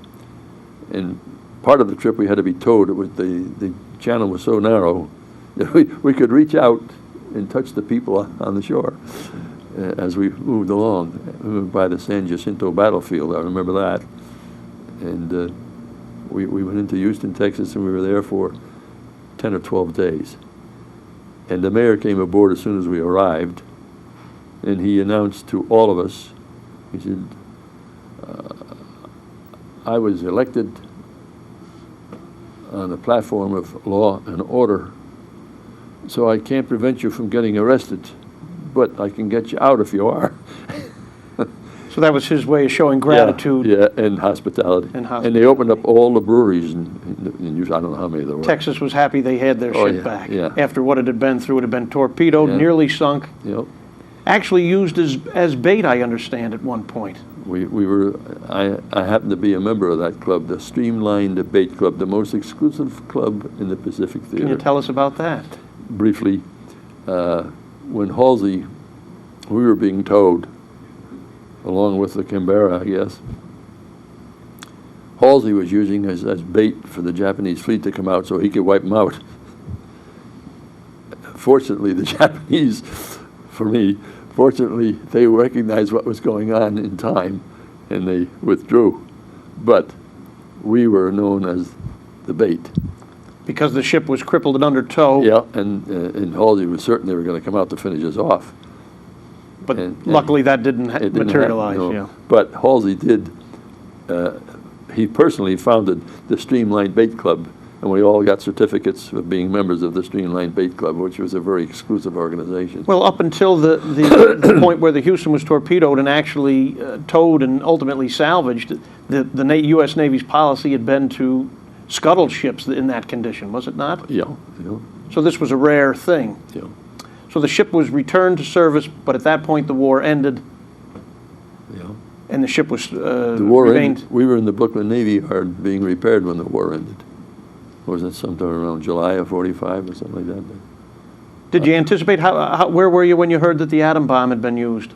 And part of the trip we had to be towed. It was the channel was so narrow that we could reach out and touch the people on the shore as we moved along. We moved by the San Jacinto battlefield, I remember that. And we went into Houston, Texas, and we were there for 10 or 12 days. And the mayor came aboard as soon as we arrived, and he announced to all of us, he said, I was elected on the platform of law and order, so I can't prevent you from getting arrested, but I can get you out if you are. So that was his way of showing gratitude. Yeah, and hospitality. And they opened up all the breweries in Houston. I don't know how many there were. Texas was happy they had their ship back. Yeah. After what it had been through, it had been torpedoed, nearly sunk. Yep. Actually used as bait, I understand, at one point. We were, I happened to be a member of that club, the Streamline Debate Club, the most exclusive club in the Pacific Theater. Can you tell us about that? Briefly, when Halsey, we were being towed, along with the Canberra, I guess. Halsey was using as bait for the Japanese fleet to come out so he could wipe them out. Fortunately, the Japanese, for me, fortunately, they recognized what was going on in time, and they withdrew. But we were known as the bait. Because the ship was crippled and under tow. Yeah, and Halsey was certain they were going to come out to finish us off. But luckily that didn't materialize. No. Yeah. But Halsey did, he personally founded the Streamline Bait Club, and we all got certificates of being members of the Streamline Bait Club, which was a very exclusive organization. Well, up until the point where the Houston was torpedoed and actually towed and ultimately salvaged, the U.S. Navy's policy had been to scuttle ships in that condition, was it not? Yeah. So this was a rare thing. Yeah. So the ship was returned to service, but at that point the war ended. Yeah. And the ship was the war ended. We were in the Brooklyn Navy Yard being repaired when the war ended. Was it sometime around July of '45 or something like that? Did you anticipate where were you when you heard that the atom bomb had been used?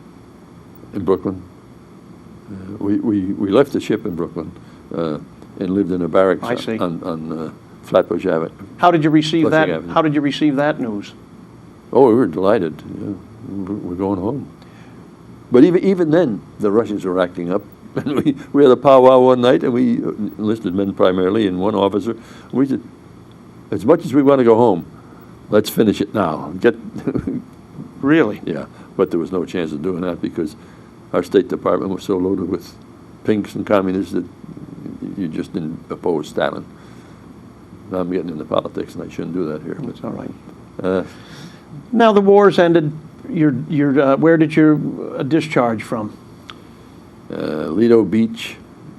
In Brooklyn. We left the ship in Brooklyn and lived in a barracks on Flatbush Avenue. How did you receive that? Avenue. How did you receive that news? Oh, we were delighted. Yeah. We're going home. But even then, the Russians were acting up. And we had a powwow one night, and we enlisted men primarily and one officer. And we said, as much as we want to go home, let's finish it now. Really? Yeah. But there was no chance of doing that because our State Department was so loaded with pinks and communists that you just didn't oppose Stalin. Now I'm getting into politics, and I shouldn't do that here. That's all right. Now the war's ended. Where did you discharge from? Lido Beach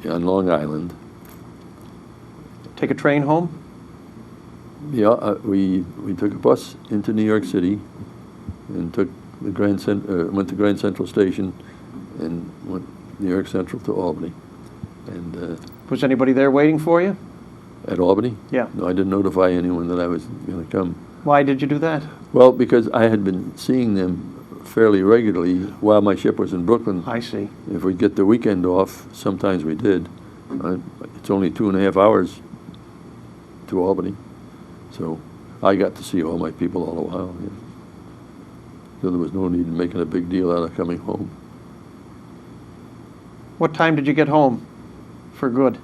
on Long Island. Take a train home? Yeah, we took a bus into New York City and took the went to Grand Central Station and went New York Central to Albany. And was anybody there waiting for you? At Albany? Yeah. No, I didn't notify anyone that I was going to come. Why did you do that? Well, because I had been seeing them fairly regularly while my ship was in Brooklyn. I see. If we'd get the weekend off, sometimes we did. It's only 2.5 hours to Albany. So I got to see all my people all the while. Yeah. So there was no need in making a big deal out of coming home. What time did you get home for good?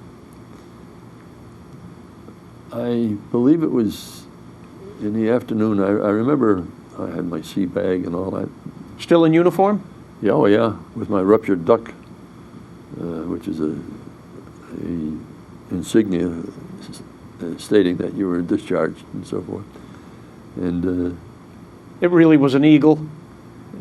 I believe it was in the afternoon. I remember I had my sea bag and all that. Still in uniform? Yeah, oh yeah, with my ruptured duck, which is a insignia stating that you were discharged and so forth. And It really was an eagle.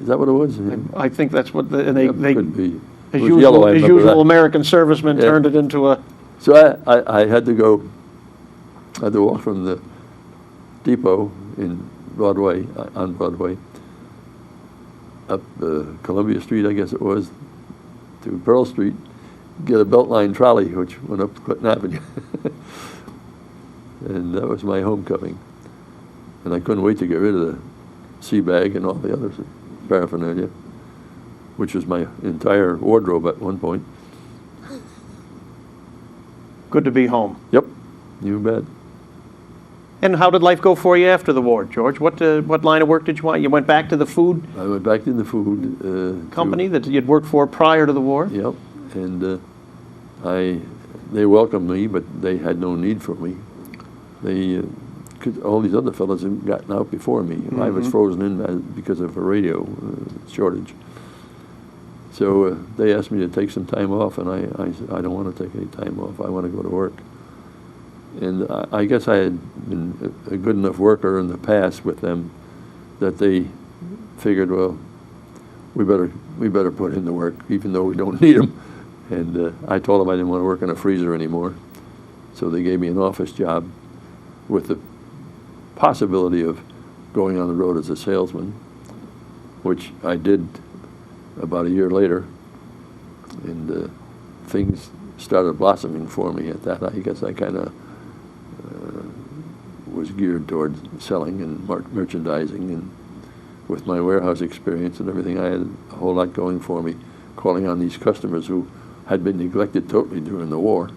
is that what it was? I think that's what and Yeah, they could be. as It was yellow, I remember usual that. American servicemen Yeah. turned it into a. So I had to go. I had to walk from the depot in Broadway, on Broadway, up Columbia Street, I guess it was, to Pearl Street, get a Beltline trolley, which went up Clinton Avenue. And that was my homecoming. And I couldn't wait to get rid of the sea bag and all the other paraphernalia, which was my entire wardrobe at one point. Good to be home. Yep, you bet. And how did life go for you after the war, George? What line of work did you want? You went back to the food I went back in the food company that you'd worked for prior to the war? Yep, and they welcomed me, but they had no need for me. They, all these other fellows had gotten out before me. I was frozen in because of a radio shortage. So they asked me to take some time off, and I said, I don't want to take any time off. I want to go to work. And I guess I had been a good enough worker in the past with them that they figured, well, we better put in the work, even though we don't need them. And I told them I didn't want to work in a freezer anymore. So they gave me an office job with the possibility of going on the road as a salesman, which I did about a year later. And things started blossoming for me at that. I guess I kind of was geared toward selling and merchandising, and with my warehouse experience and everything, I had a whole lot going for me, calling on these customers who had been neglected totally during the war.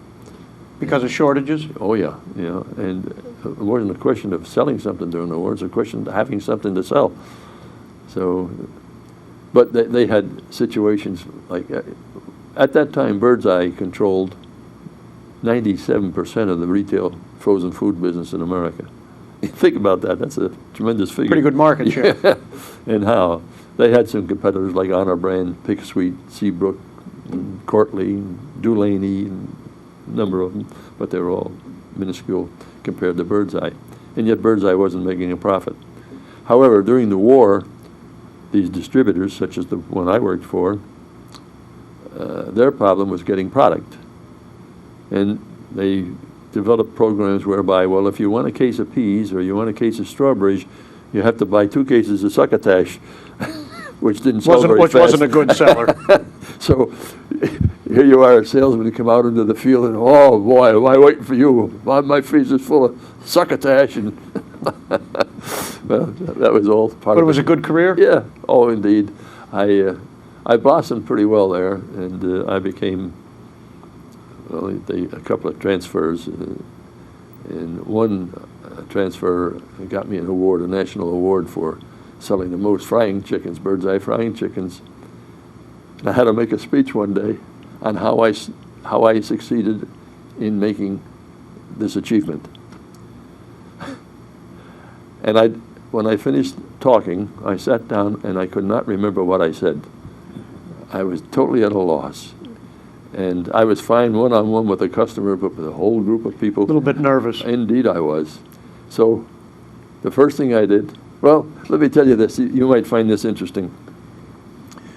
Because of shortages? Oh yeah, yeah, and it wasn't a question of selling something during the war, it's a question of having something to sell. So, but they had situations like, at that time, Birdseye controlled 97% of the retail frozen food business in America. Think about that, that's a tremendous figure. Pretty good market share. Yeah. And how? They had some competitors like Honor Brand, Pick Sweet, Seabrook, and Courtly, and Dulaney, and a number of them, but they were all minuscule compared to Birdseye. And yet Birdseye wasn't making a profit. However, during the war, these distributors, such as the one I worked for, their problem was getting product. And they developed programs whereby, well, if you want a case of peas or you want a case of strawberries, you have to buy 2 cases of succotash, which didn't sell very fast. Which wasn't a good seller. So here you are, a salesman, you come out into the field, and oh boy, am I waiting for you. My freezer's full of succotash. And well, that was all part of it. But it was a good career? Yeah, oh indeed. I blossomed pretty well there, and I became, well, a couple of transfers, and one transfer got me an award, a national award for selling the most frying chickens, Birdseye frying chickens. And I had to make a speech one day on how I succeeded in making this achievement. And when I finished talking, I sat down and I could not remember what I said. I was totally at a loss. And I was fine one-on-one with a customer, but with a whole group of people. A little bit nervous. Indeed I was. So the first thing I did, well, let me tell you this, you might find this interesting.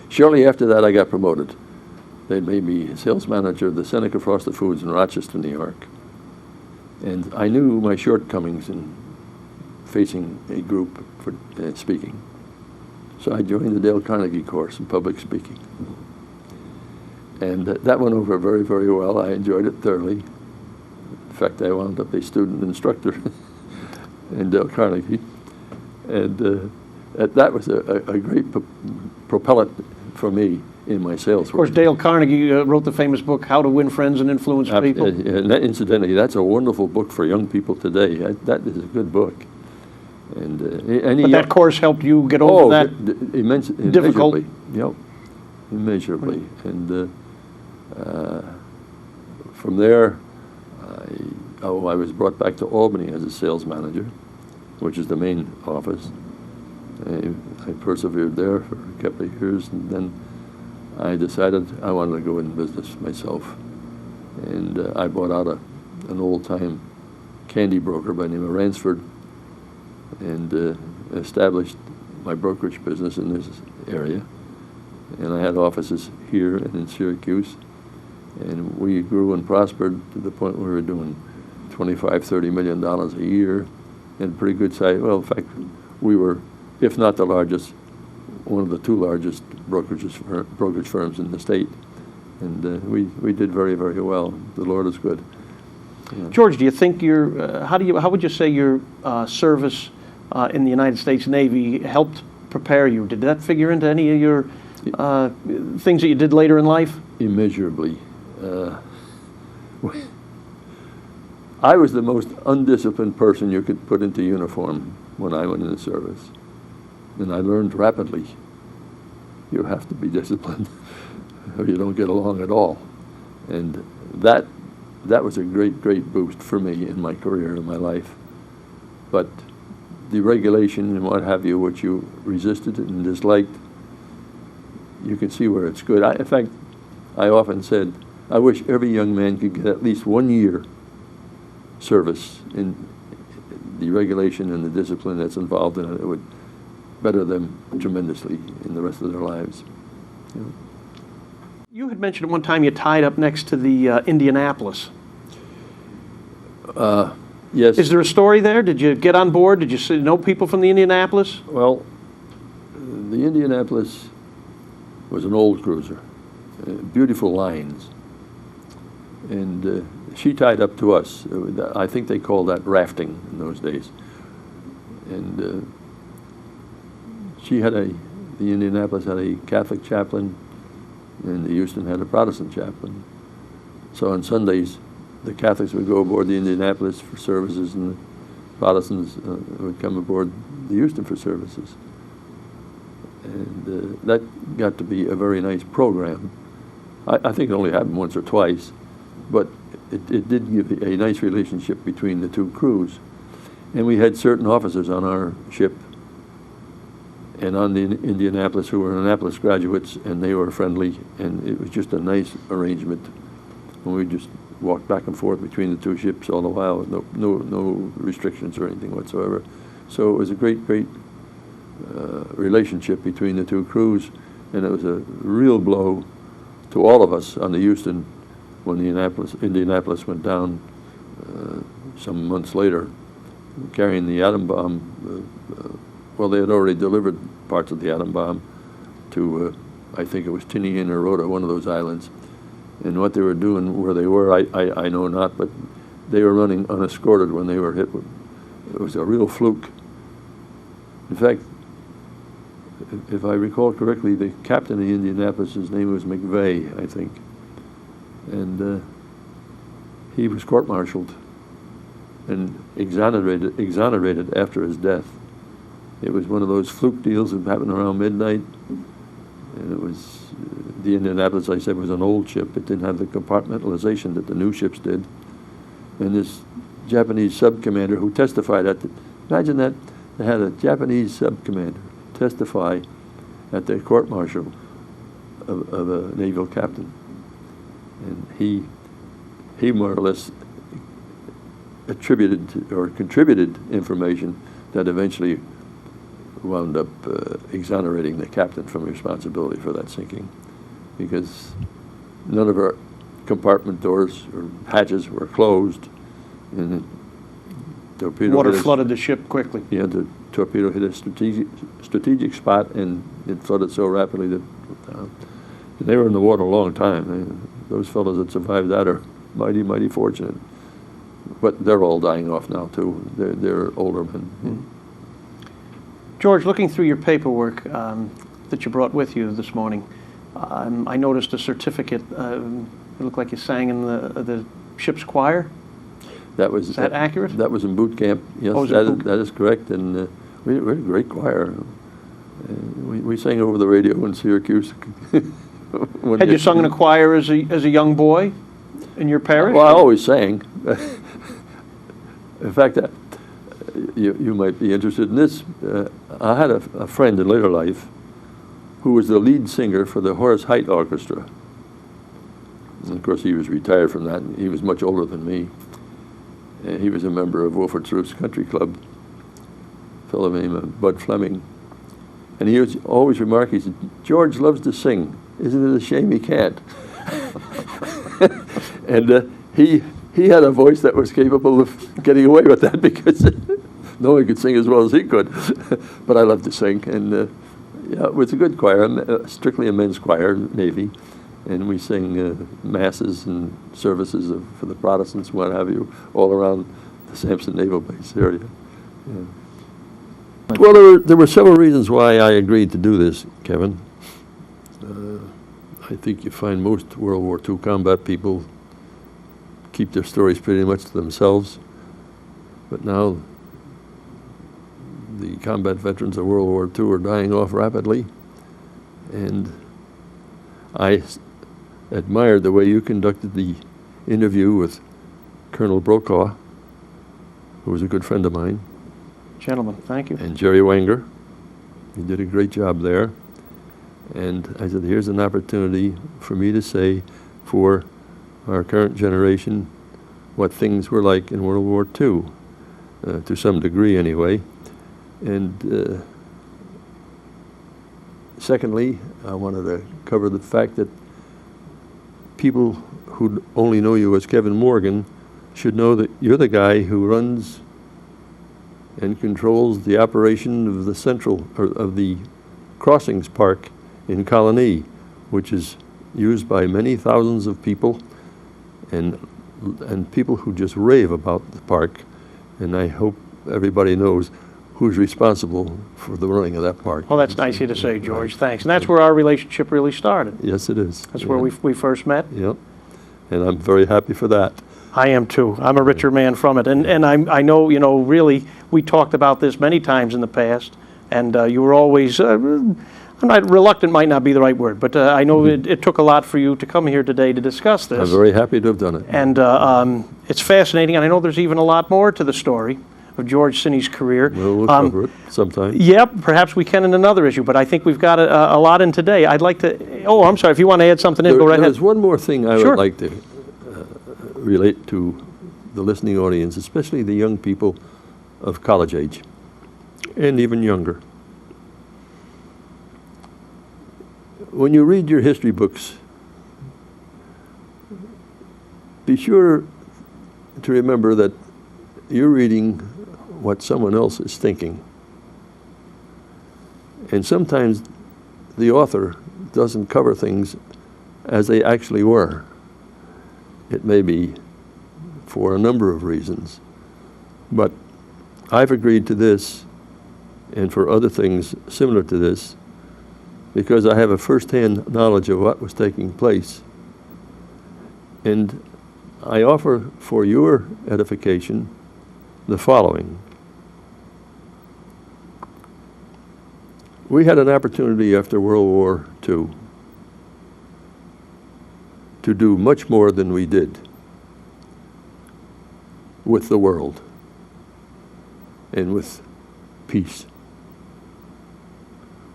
Shortly after that, I got promoted. They made me sales manager of the Seneca Frosted Foods in Rochester, New York. And I knew my shortcomings in facing a group for speaking. So I joined the Dale Carnegie course in public speaking. And that went over very, very well. I enjoyed it thoroughly. In fact, I wound up a student instructor in Dale Carnegie. And that was a great propellant for me in my sales work. Of course, Dale Carnegie wrote the famous book, How to Win Friends and Influence People. And incidentally, that's a wonderful book for young people today. That is a good book. And but that course helped you get over that difficult. Immeasurably. Yep, immeasurably. Right. And from there, I was brought back to Albany as a sales manager, which is the main office. I persevered there for a couple of years, and then I decided I wanted to go in business myself. And I bought out an old-time candy broker by the name of Ransford, and established my brokerage business in this area. And I had offices here and in Syracuse. And we grew and prospered to the point where we were doing $25–30 million a year, and pretty good size. Well, in fact, we were, if not the largest, one of the two largest brokerage firms in the state. And we did very, very well. The Lord is good. Yeah. George, do you think how would you say your service in the United States Navy helped prepare you? Did that figure into any of your things that you did later in life? Immeasurably. I was the most undisciplined person you could put into uniform when I went into service. And I learned rapidly, you have to be disciplined or you don't get along at all. And that was a great, great boost for me in my career, in my life. But the regulation and what have you, which you resisted and disliked, you can see where it's good. In fact, I often said, I wish every young man could get at least 1 year service in the regulation and the discipline that's involved in it. It would better them tremendously in the rest of their lives. Yeah. You had mentioned at one time you tied up next to the Indianapolis. Yes. Is there a story there? Did you get on board? Did you know people from the Indianapolis? Well, the Indianapolis was an old cruiser, beautiful lines, and she tied up to us. I think they called that rafting in those days. And the Indianapolis had a Catholic chaplain, and the Houston had a Protestant chaplain. So on Sundays, the Catholics would go aboard the Indianapolis for services, and the Protestants would come aboard the Houston for services. And that got to be a very nice program. I think it only happened once or twice, but it did give a nice relationship between the two crews. And we had certain officers on our ship and on the Indianapolis who were Annapolis graduates, and they were friendly, and it was just a nice arrangement. And we just walked back and forth between the two ships all the while, with no restrictions or anything whatsoever. So it was a great, great relationship between the two crews, and it was a real blow to all of us on the Houston when the Indianapolis went down some months later, carrying the atom bomb. Well, they had already delivered parts of the atom bomb to, I think it was Tinian or Rota, one of those islands. And what they were doing, where they were, I know not, but they were running unescorted when they were hit. It was a real fluke. In fact, if I recall correctly, the captain of the Indianapolis, his name was McVeigh, I think. And he was court-martialed and exonerated after his death. It was one of those fluke deals that happened around midnight. And it was, the Indianapolis, I said, was an old ship. It didn't have the compartmentalization that the new ships did. And this Japanese sub-commander who testified imagine that, they had a Japanese sub-commander testify at the court-martial of a naval captain. And he more or less attributed or contributed information that eventually wound up exonerating the captain from responsibility for that sinking, because none of our compartment doors or hatches were closed, and the torpedo water flooded the ship quickly. Yeah, the torpedo hit a strategic spot, and it flooded so rapidly that they were in the water a long time. Those fellows that survived that are mighty, mighty fortunate. But they're all dying off now too. They're older men. Mm-hmm. George, looking through your paperwork that you brought with you this morning, I noticed a certificate. It looked like you sang in the ship's choir. Is that accurate? That was in boot camp. Yes, that is correct. And we had a great choir. We sang over the radio in Syracuse. Had you sung in a choir as a young boy in your parish? Well, I always sang. In fact, you might be interested in this. I had a friend in later life who was the lead singer for the Horace Heidt Orchestra. And of course, he was retired from that. He was much older than me. He was a member of Wolfert's Roots Country Club, a fellow named Bud Fleming. And he was always remarking, he said, George loves to sing. Isn't it a shame he can't? And he had a voice that was capable of getting away with that because no one could sing as well as he could. But I loved to sing. And yeah, it was a good choir, strictly a men's choir, Navy. And we sang masses and services for the Protestants, what have you, all around the Sampson Naval Base area. Yeah. Well, there were several reasons why I agreed to do this, Kevin. I think you find most World War II combat people keep their stories pretty much to themselves. But now the combat veterans of World War II are dying off rapidly. And I admired the way you conducted the interview with Colonel Brokaw, who was a good friend of mine. Gentlemen, thank you. And Jerry Wenger. You did a great job there. And I said, here's an opportunity for me to say for our current generation what things were like in World War II, to some degree anyway. And secondly, I wanted to cover the fact that people who only know you as Kevin Morgan should know that you're the guy who runs and controls the operation of the central, or of the crossings park in Colonie, which is used by many thousands of people and people who just rave about the park. And I hope everybody knows who's responsible for the running of that park. Well, that's nice of you to say, George. Thanks. And that's where our relationship really started. Yes, it is. That's where we first met. Yep. And I'm very happy for that. I am too. I'm a richer man from it. And I know, really, we talked about this many times in the past, and you were always, I'm not, reluctant might not be the right word, but I know it took a lot for you to come here today to discuss this. I'm very happy to have done it. And it's fascinating, and I know there's even a lot more to the story of George Cinney's career. Well, we'll cover it sometime. Yep, perhaps we can in another issue, but I think we've got a lot in today. I'd like to, I'm sorry, if you want to add something in, go right ahead. There's one more thing I Sure. would like to relate to the listening audience, especially the young people of college age, and even younger. When you read your history books, be sure to remember that you're reading what someone else is thinking. And sometimes the author doesn't cover things as they actually were. It may be for a number of reasons. But I've agreed to this, and for other things similar to this, because I have a first-hand knowledge of what was taking place. And I offer for your edification the following. We had an opportunity after World War II to do much more than we did with the world and with peace.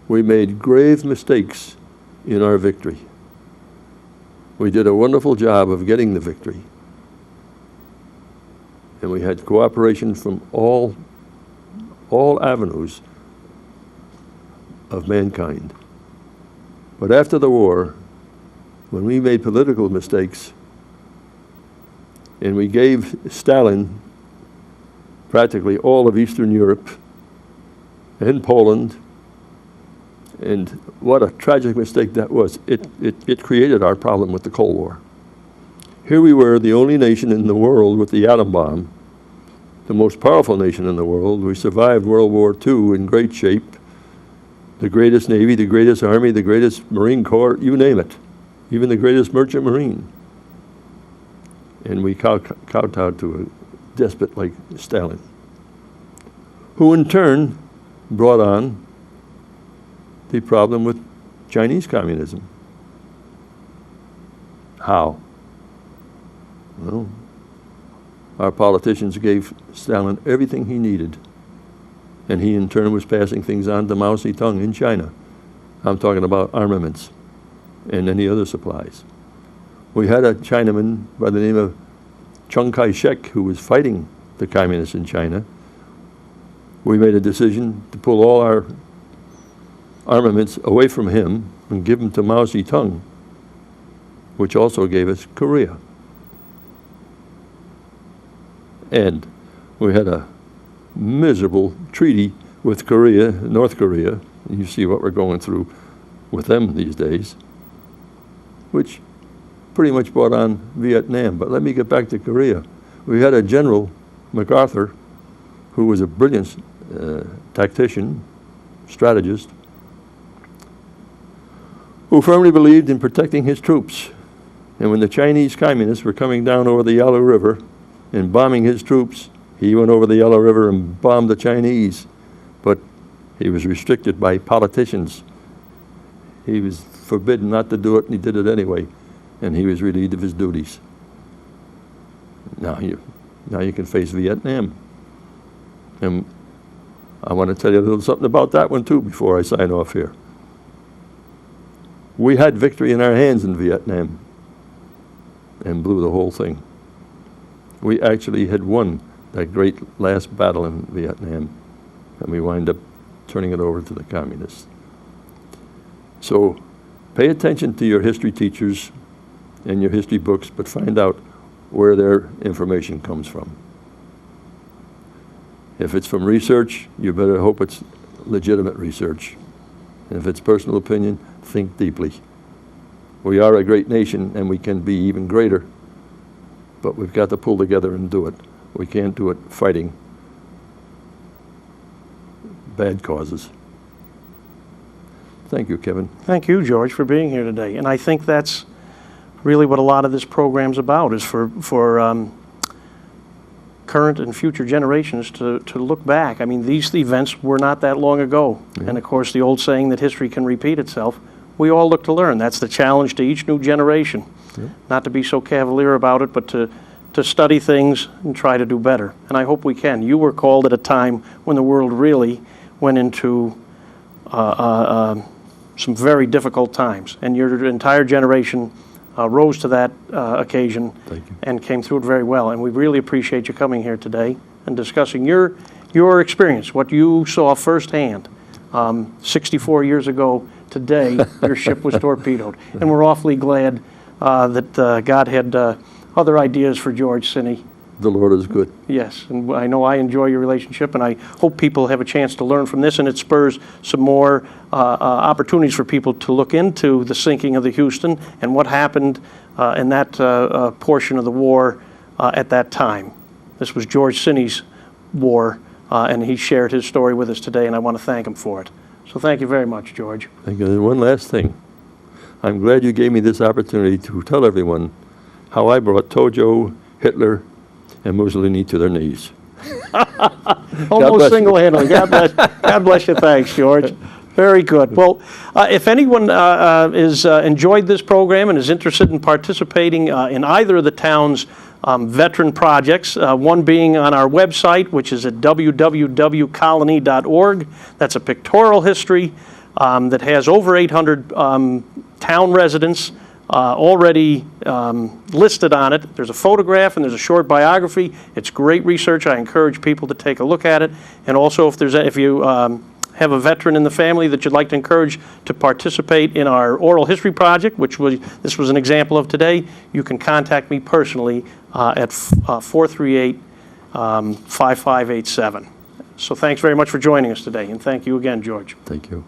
We made grave mistakes in our victory. We did a wonderful job of getting the victory. And we had cooperation from all avenues of mankind. But after the war, when we made political mistakes and we gave Stalin practically all of Eastern Europe and Poland, and what a tragic mistake that was. It created our problem with the Cold War. Here we were, the only nation in the world with the atom bomb, the most powerful nation in the world. We survived World War II in great shape. The greatest Navy, the greatest Army, the greatest Marine Corps, you name it. Even the greatest merchant marine. And we kowtowed to a despot like Stalin, who in turn brought on the problem with Chinese communism. How? Well, our politicians gave Stalin everything he needed. And he in turn was passing things on to Mao Zedong in China. I'm talking about armaments and any other supplies. We had a Chinaman by the name of Chiang Kai-shek who was fighting the communists in China. We made a decision to pull all our armaments away from him and give them to Mao Zedong, which also gave us Korea. And we had a miserable treaty with Korea, North Korea, and you see what we're going through with them these days, which pretty much brought on Vietnam. But let me get back to Korea. We had a General MacArthur who was a brilliant tactician, strategist, who firmly believed in protecting his troops. And when the Chinese communists were coming down over the Yellow River and bombing his troops, he went over the Yellow River and bombed the Chinese. But he was restricted by politicians. He was forbidden not to do it, and he did it anyway. And he was relieved of his duties. Now you can face Vietnam. And I want to tell you a little something about that one too before I sign off here. We had victory in our hands in Vietnam and blew the whole thing. We actually had won that great last battle in Vietnam, and we wind up turning it over to the communists. So pay attention to your history teachers and your history books, but find out where their information comes from. If it's from research, you better hope it's legitimate research. And if it's personal opinion, think deeply. We are a great nation, and we can be even greater, but we've got to pull together and do it. We can't do it fighting bad causes. Thank you, Kevin. Thank you, George, for being here today. And I think that's really what a lot of this program's about, is for current and future generations to look back. I mean, these events were not that long ago. Yeah. And of course, the old saying that history can repeat itself, we all look to learn. That's the challenge to each new generation. Yeah. Not to be so cavalier about it, but to study things and try to do better. And I hope we can. You were called at a time when the world really went into some very difficult times. And your entire generation rose to that occasion and came through it very well. And we really appreciate you coming here today and discussing your experience, what you saw firsthand. 64 years ago today, your ship was torpedoed. And we're awfully glad that God had other ideas for George Cinney. The Lord is good. Yes, and I know I enjoy your relationship, and I hope people have a chance to learn from this, and it spurs some more opportunities for people to look into the sinking of the Houston and what happened in that portion of the war at that time. This was George Cinney's war, and he shared his story with us today, and I want to thank him for it. So thank you very much, George. Thank you. And one last thing. I'm glad you gave me this opportunity to tell everyone how I brought Tojo, Hitler, and Mussolini to their knees. Almost single-handedly. God bless you. Thanks, George. Very good. Well, if anyone is enjoyed this program and is interested in participating in either of the town's veteran projects, one being on our website, which is at www.colonie.org. That's a pictorial history that has over 800 town residents already listed on it. There's a photograph and there's a short biography. It's great research. I encourage people to take a look at it. And also, if you have a veteran in the family that you'd like to encourage to participate in our oral history project, this was an example of today, you can contact me personally at 438-5587. So thanks very much for joining us today, and thank you again, George. Thank you.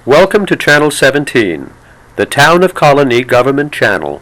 Welcome to Channel 17, the Town of Colonie Government Channel.